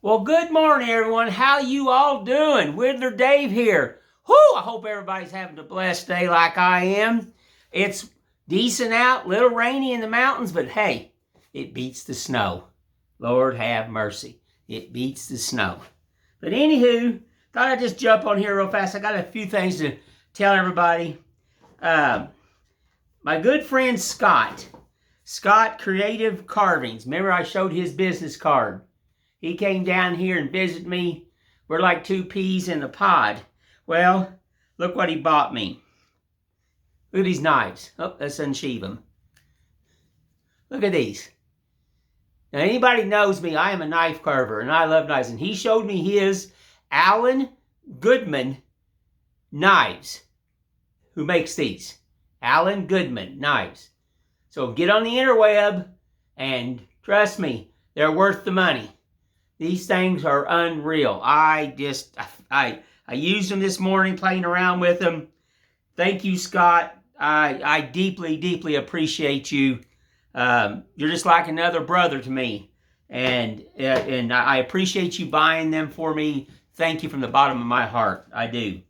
Well, good morning, everyone. How you all doing? Whittler Dave here. Whoo! I hope everybody's having a blessed day like I am. It's decent out, little rainy in the mountains, but hey, it beats the snow. Lord have mercy. It beats the snow. But anywho, thought I'd just jump on here real fast. I got a few things to tell everybody. My good friend Scott Creative Carvings. Remember I showed his business card. He came down here and visited me. We're like two peas in a pod. Well, look what he bought me. Look at these knives. Oh, let's unsheath them. Look at these. Now, anybody knows me, I am a knife carver, and I love knives. And he showed me his Alan Goodman knives. Who makes these? Alan Goodman knives. So get on the interweb, and trust me, they're worth the money. These things are unreal. I used them this morning playing around with them. Thank you, Scott. I deeply, deeply appreciate you. You're just like another brother to me. And I appreciate you buying them for me. Thank you from the bottom of my heart. I do. And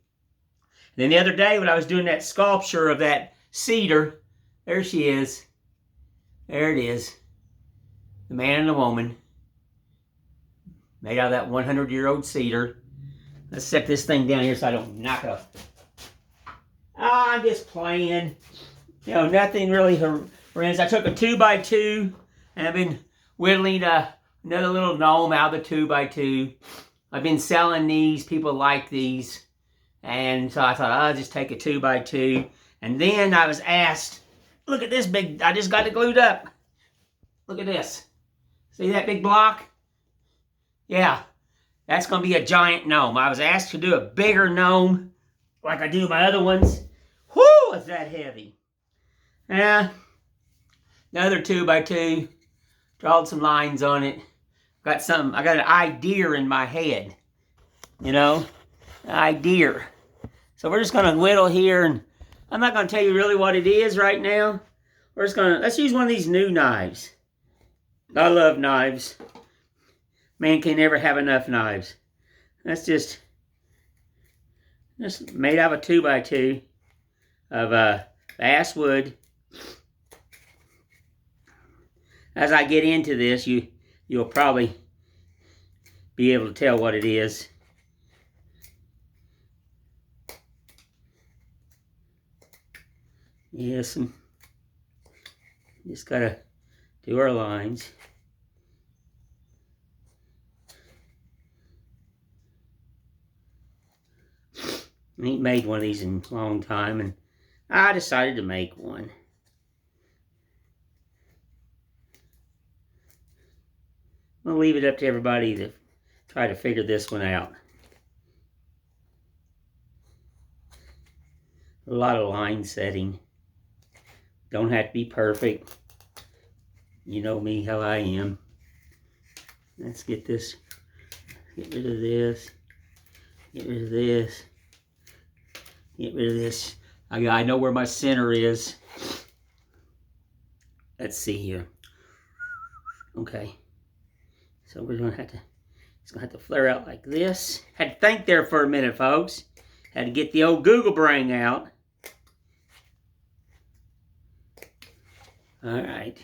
then the other day when I was doing that sculpture of that cedar, there she is. There it is. The man and the woman. Made out of that 100-year-old cedar. Let's set this thing down here so I don't knock it off. Oh, I'm just playing. You know, nothing really horrendous. I took a 2x2 and I've been whittling another little gnome out of the 2x2. I've been selling these. People like these. And so I thought, I'll just take a 2x2. And then I was asked, look at this big, I just got it glued up. Look at this. See that big block? Yeah, that's going to be a giant gnome. I was asked to do a bigger gnome like I do my other ones. Whoo, is that heavy. Yeah, another 2x2. Drawed some lines on it. I got an idea in my head. You know, an idea. So we're just going to whittle here, and I'm not going to tell you really what it is right now. We're just going to, let's use one of these new knives. I love knives. Man can never have enough knives. That's just made out of a 2x2 of bass wood. As I get into this, you'll probably be able to tell what it is. Yes, and just gotta do our lines. I ain't made one of these in a long time, and I decided to make one. I'll leave it up to everybody to try to figure this one out. A lot of line setting. Don't have to be perfect. You know me, how I am. Let's get this. Get rid of this. Get rid of this. Get rid of this. I know where my center is. Let's see here. Okay. So we're gonna have to. It's gonna have to flare out like this. Had to think there for a minute, folks. Had to get the old Google brain out. All right.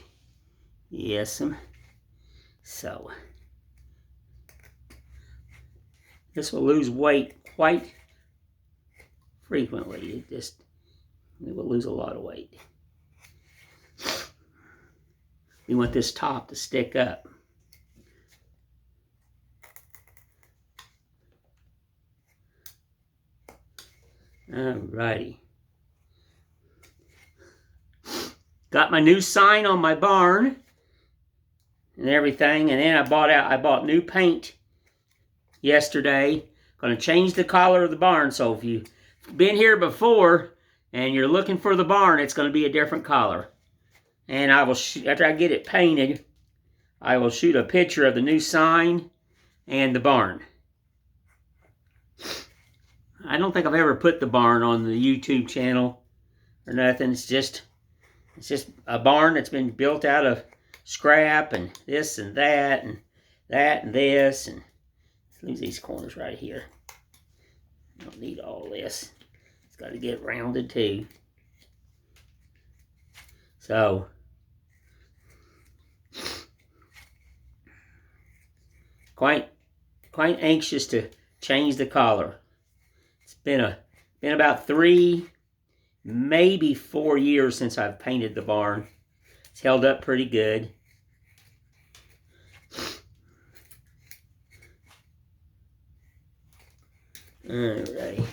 Yes. So this will lose weight quite frequently. It will lose a lot of weight. We want this top to stick up. Alrighty. Got my new sign on my barn and everything, and then I bought new paint yesterday. Gonna change the color of the barn, so if you've been here before and you're looking for the barn, it's gonna be a different color. And I will, after I get it painted, I will shoot a picture of the new sign and the barn. I don't think I've ever put the barn on the YouTube channel or nothing. It's just a barn that's been built out of scrap and this and that and that and this. And Leave these corners right here. Don't need all this. It's got to get rounded too. So, quite anxious to change the collar. It's been about 3, maybe 4 years since I've painted the barn. It's held up pretty good. Alright.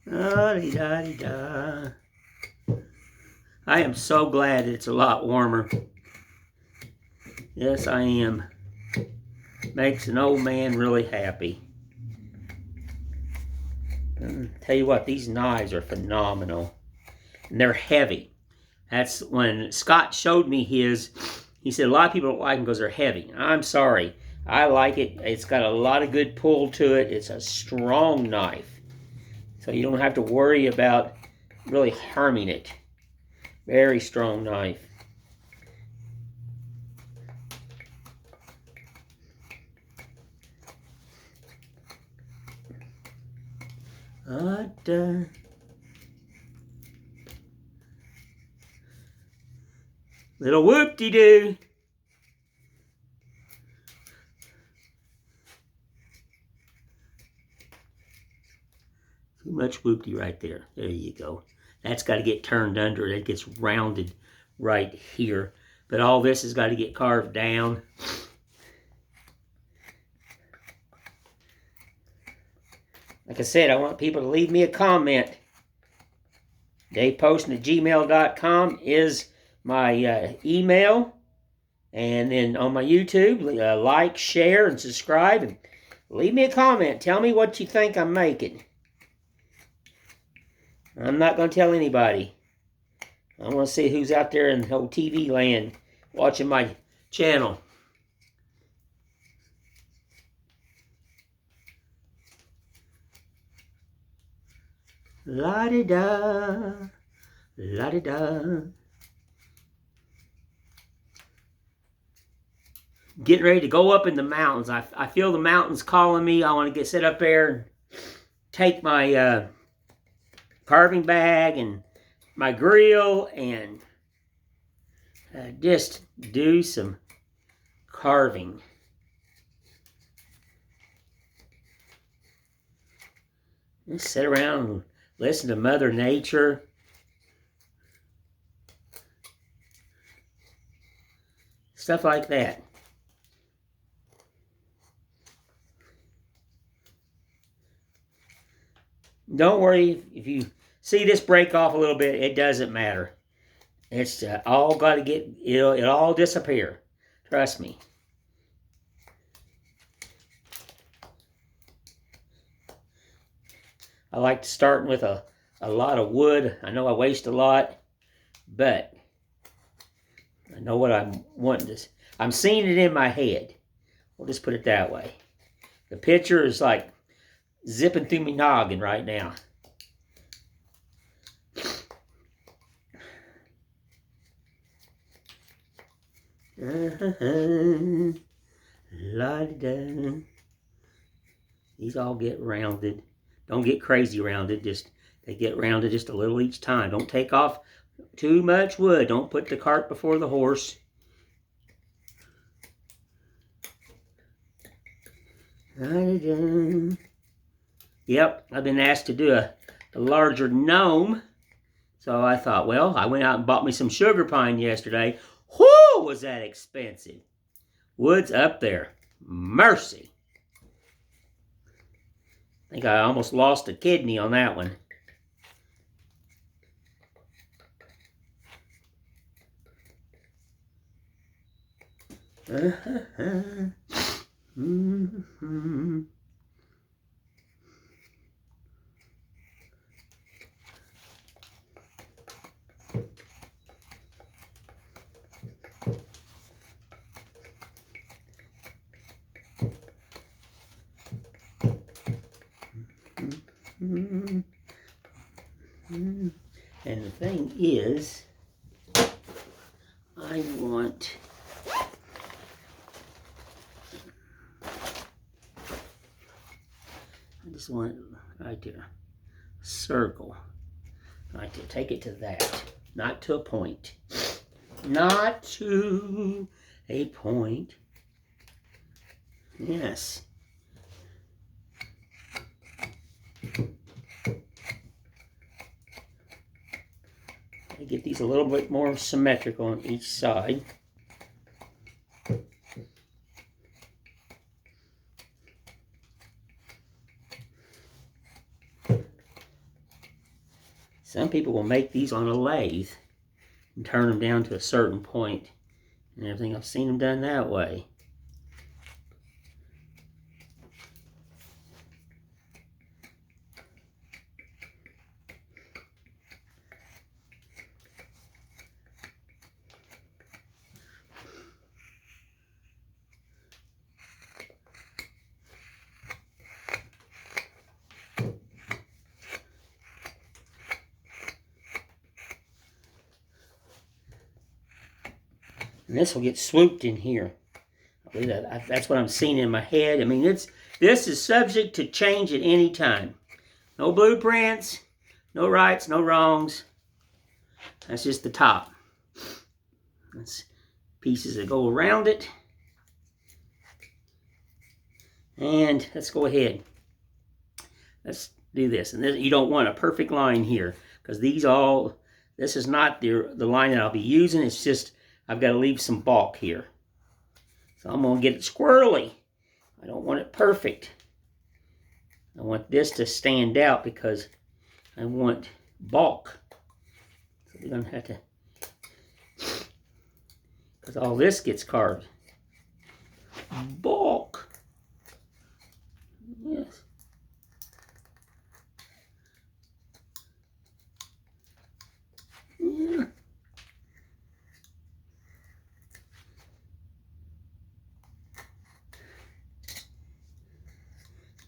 Da-dee-da-dee-da. I am so glad that it's a lot warmer. Yes, I am. Makes an old man really happy. Tell you what, these knives are phenomenal. And they're heavy. That's when Scott showed me his. He said a lot of people don't like them because they're heavy. I'm sorry. I like it. It's got a lot of good pull to it. It's a strong knife. So you don't have to worry about really harming it. Very strong knife. Little whoop-de-doo. Too much whoop-de right there. There you go. That's got to get turned under. It gets rounded right here. But all this has got to get carved down. Like I said, I want people to leave me a comment. DavePoston@gmail.com is my email. And then on my YouTube, like, share, and subscribe. And leave me a comment. Tell me what you think I'm making. I'm not going to tell anybody. I want to see who's out there in the whole TV land watching my channel. La-di-da, la-di-da. Getting ready to go up in the mountains. I feel the mountains calling me. I want to get set up there and take my carving bag and my grill and just do some carving. Just sit around and listen to Mother Nature. Stuff like that. Don't worry if you see this break off a little bit. It doesn't matter. It's all got to get, it'll all disappear. Trust me. I like starting with a lot of wood. I know I waste a lot, but I know what I'm wanting to. I'm seeing it in my head. We'll just put it that way. The picture is like zipping through me noggin right now. La-da-da. These all get rounded. Don't get crazy rounded. Just they get rounded just a little each time. Don't take off too much wood. Don't put the cart before the horse. La-da-da. Yep, I've been asked to do a larger gnome. So I thought, well, I went out and bought me some sugar pine yesterday. Whoo, was that expensive. Wood's up there. Mercy. I think I almost lost a kidney on that one. Mm-hmm. And the thing is, I want... I just want it right there. Circle. Right there. Take it to that. Not to a point. Not to a point. Yes. I get these a little bit more symmetrical on each side. Some people will make these on a lathe and turn them down to a certain point and everything. I've seen them done that way. And this will get swooped in here. I believe that's what I'm seeing in my head. I mean, this is subject to change at any time. No blueprints, no rights, no wrongs. That's just the top. That's pieces that go around it. And let's go ahead. Let's do this. And you don't want a perfect line here, because this is not the line that I'll be using. It's just, I've got to leave some bulk here. So I'm going to get it squirrely. I don't want it perfect. I want this to stand out because I want bulk. So we're going to have to, because all this gets carved. Bulk. Yes. Yeah.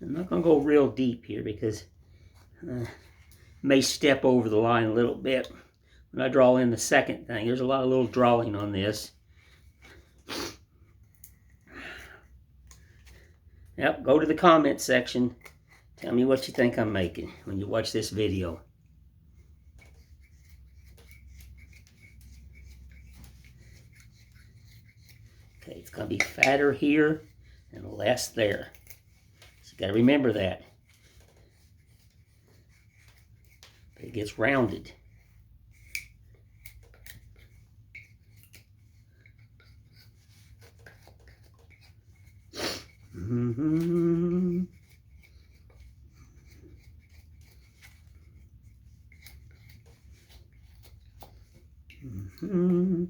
I'm not going to go real deep here because I may step over the line a little bit when I draw in the second thing. There's a lot of little drawing on this. Yep, go to the comment section. Tell me what you think I'm making when you watch this video. Okay, it's going to be fatter here and less there. So you got to remember that. But it gets rounded. Mm-hmm. Mm-hmm.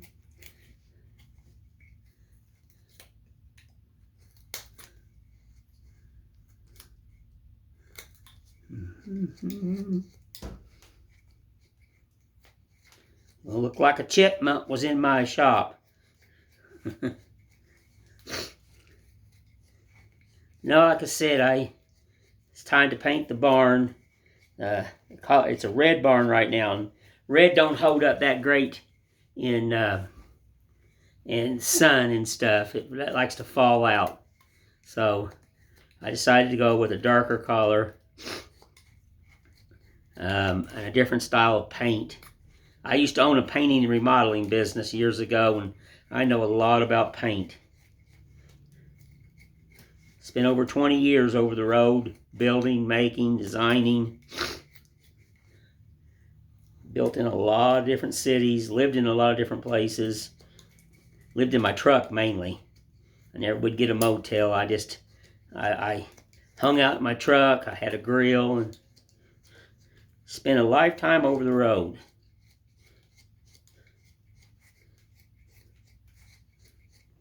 Mm-hmm. It'll look like a chipmunk was in my shop. No, like I said, it's time to paint the barn. It's a red barn right now, and red don't hold up that great in sun and stuff. It likes to fall out. So I decided to go with a darker color and a different style of paint. I used to own a painting and remodeling business years ago, and I know a lot about paint. Spent over 20 years over the road, building, making, designing. Built in a lot of different cities, lived in a lot of different places. Lived in my truck mainly. I never would get a motel. I hung out in my truck. I had a grill and spent a lifetime over the road.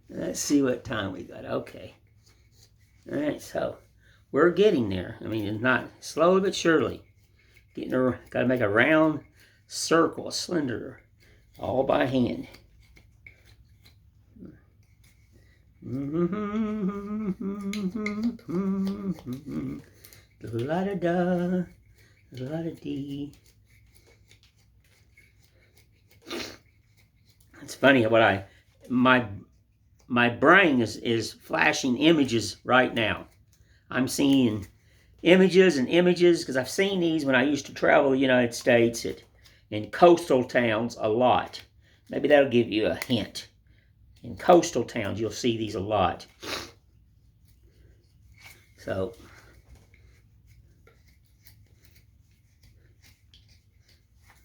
Let's see what time we got. Okay. All right, so we're getting there. I mean, it's not slowly but surely. Got to make a round circle, a cylinder, all by hand. La da da. A lot of D. It's funny what my brain is flashing images right now. I'm seeing images and images because I've seen these when I used to travel the United States in coastal towns a lot. Maybe that'll give you a hint. In coastal towns, you'll see these a lot. So,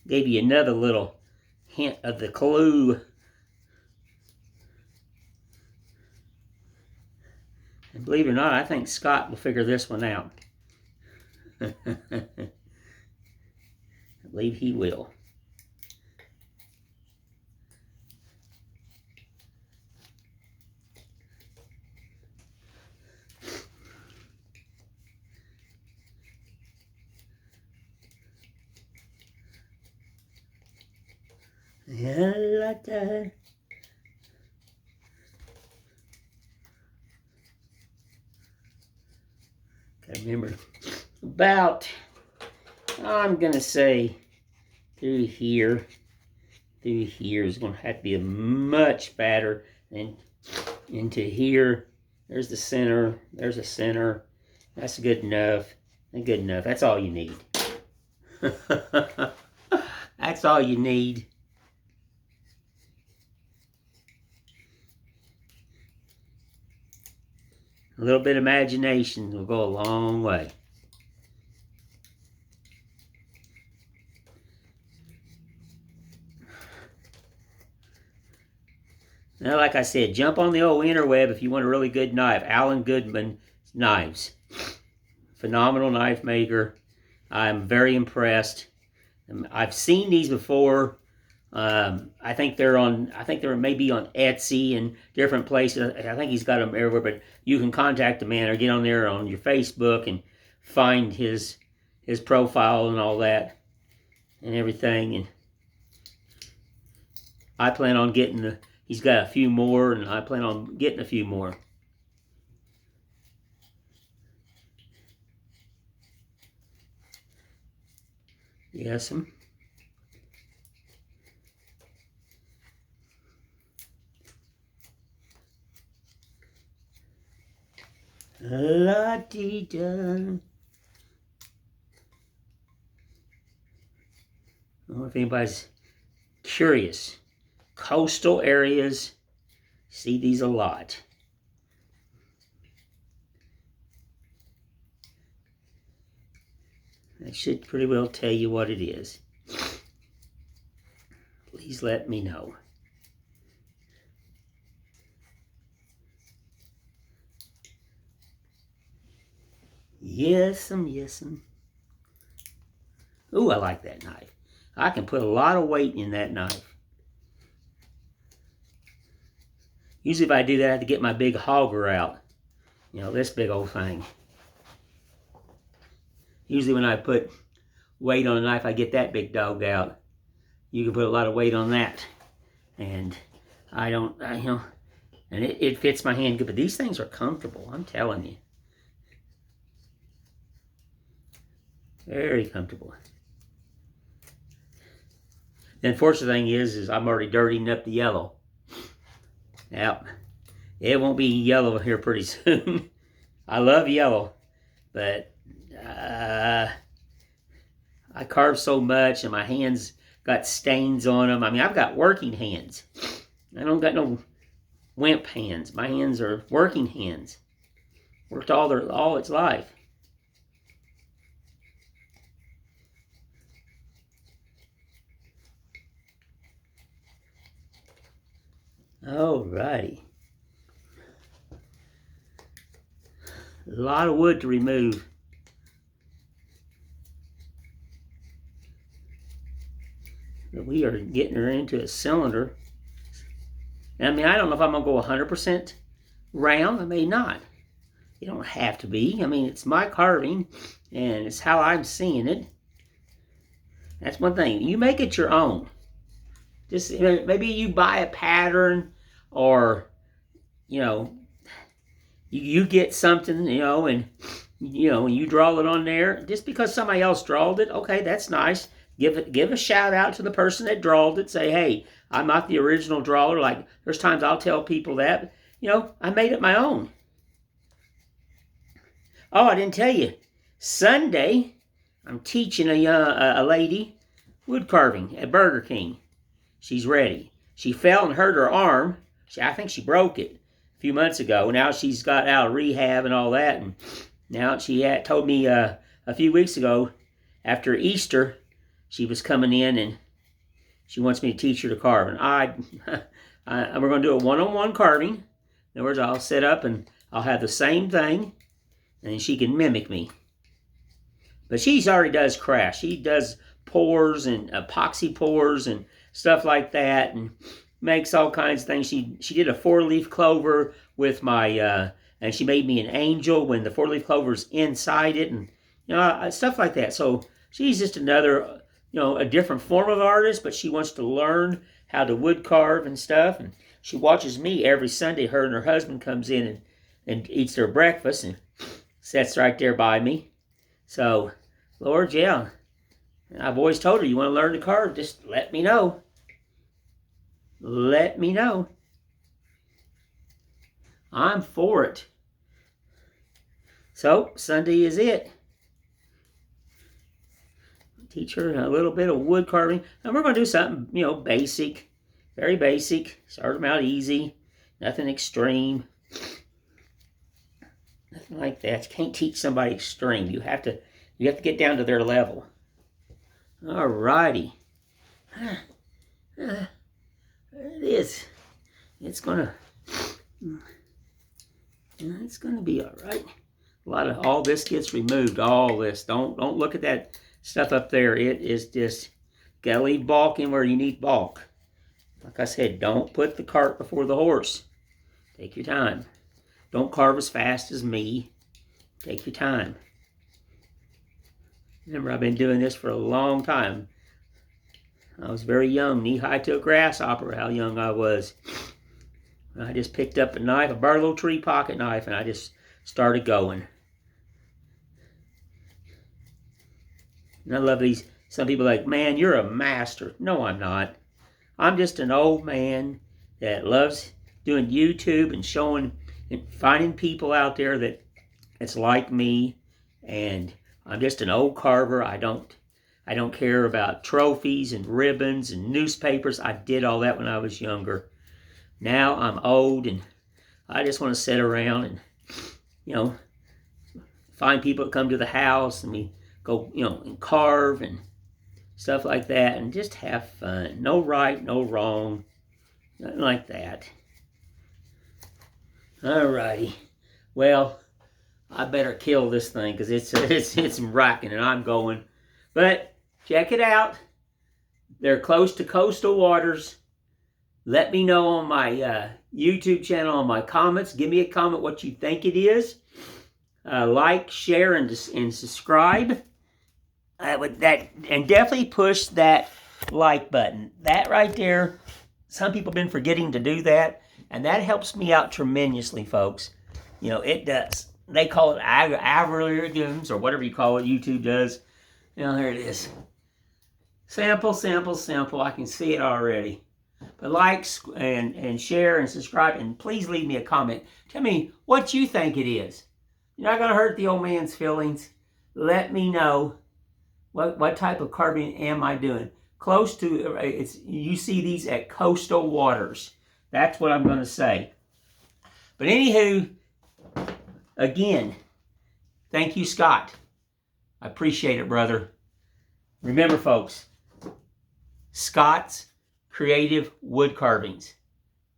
gave you another little hint of the clue. And believe it or not, I think Scott will figure this one out. I believe he will. Gotta remember about, I'm gonna say through here is gonna have to be a much fatter than into here. There's the center, there's a center. That's good enough. Good enough. That's all you need. That's all you need. A little bit of imagination will go a long way. Now, like I said, jump on the old interweb if you want a really good knife. Alan Goodman Knives. Phenomenal knife maker. I'm very impressed. I've seen these before. I think they're maybe on Etsy and different places. I think he's got them everywhere, but you can contact the man or get on there on your Facebook and find his profile and all that and everything. And I plan on getting he's got a few more, and I plan on getting a few more. Yes, la-dee-da. I don't know if anybody's curious. Coastal areas, see these a lot. I should pretty well tell you what it is. Please let me know. Yes'm. Ooh, I like that knife. I can put a lot of weight in that knife. Usually if I do that, I have to get my big hogger out. You know, this big old thing. Usually when I put weight on a knife, I get that big dog out. You can put a lot of weight on that. And and it fits my hand good. But these things are comfortable, I'm telling you. Very comfortable. The unfortunate thing is I'm already dirtying up the yellow. Now, it won't be yellow here pretty soon. I love yellow, but I carve so much and my hands got stains on them. I mean, I've got working hands. I don't got no wimp hands. My hands are working hands. Worked all its life. Alrighty. A lot of wood to remove. But we are getting her into a cylinder. And I mean, I don't know if I'm going to go 100% round. I may not. You don't have to be. I mean, it's my carving, and it's how I'm seeing it. That's one thing. You make it your own. Just maybe you buy a pattern, or you get something, and You know, when you draw it on there, just because somebody else drawed it, okay, that's nice. Give a shout out to the person that drawed it. Say, hey, I'm not the original drawer. Like, there's times I'll tell people that, you know, I made it my own. Oh, I didn't tell you. Sunday, I'm teaching a lady wood carving at Burger King. She's ready. She fell and hurt her arm. I think she broke it a few months ago. Now she's got out of rehab and all that. And now she had told me a few weeks ago, after Easter, she was coming in and she wants me to teach her to carve. And we're going to do a one-on-one carving. In other words, I'll set up and I'll have the same thing, and she can mimic me. But she already does crafts. She does pours and epoxy pours and stuff like that, and makes all kinds of things. She did a 4-leaf clover with my, and she made me an angel when the 4-leaf clover's inside it, and you know, stuff like that. So she's just another, you know, a different form of artist, but she wants to learn how to wood carve and stuff. And she watches me every Sunday. Her and her husband comes in and eats their breakfast and sits right there by me. So, Lord, yeah, I've always told her, you want to learn to carve, just let me know. Let me know. I'm for it. So, Sunday is it. Teach her a little bit of wood carving. And we're going to do something, you know, basic. Very basic. Start them out easy. Nothing extreme. Nothing like that. You can't teach somebody extreme. You have to get down to their level. All righty. There it is. It's gonna be all right. A lot of all this gets removed. All this. Don't look at that stuff up there. It is just, gotta leave bulk in where you need bulk. Like I said, don't put the cart before the horse. Take your time. Don't carve as fast as me. Take your time. Remember, I've been doing this for a long time. I was very young, knee-high to a grasshopper, how young I was. I just picked up a knife, a Barlow Tree pocket knife, and I just started going. And I love these. Some people are like, man, you're a master. No, I'm not. I'm just an old man that loves doing YouTube and showing and finding people out there that's like me. And I'm just an old carver. I don't care about trophies and ribbons and newspapers. I did all that when I was younger. Now I'm old and I just want to sit around and, you know, find people that come to the house and we go, you know, and carve and stuff like that and just have fun. No right, no wrong, nothing like that. Alrighty. Well, I better kill this thing because it's rocking and I'm going. But check it out. They're close to coastal waters. Let me know on my YouTube channel, on my comments. Give me a comment what you think it is. Like, share, and subscribe. And definitely push that like button. That right there, some people have been forgetting to do that. And that helps me out tremendously, folks. You know, it does. They call it algorithms or whatever you call it. YouTube does. You know, there it is. Sample, sample, sample. I can see it already. But like and share and subscribe. And please leave me a comment. Tell me what you think it is. You're not going to hurt the old man's feelings. Let me know what type of carving am I doing. Close to, you see these at coastal waters. That's what I'm going to say. But anywho, again, thank you, Scott. I appreciate it, brother. Remember, folks, Scott's Creative Wood Carvings.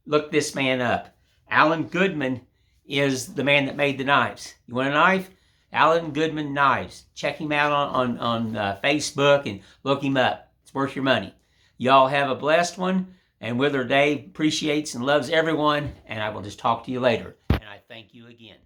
Look this man up. Alan Goodman is the man that made the knives. You want a knife? Alan Goodman Knives. Check him out on Facebook and look him up. It's worth your money. Y'all have a blessed one. And Whittler Dave appreciates and loves everyone. And I will just talk to you later. And I thank you again.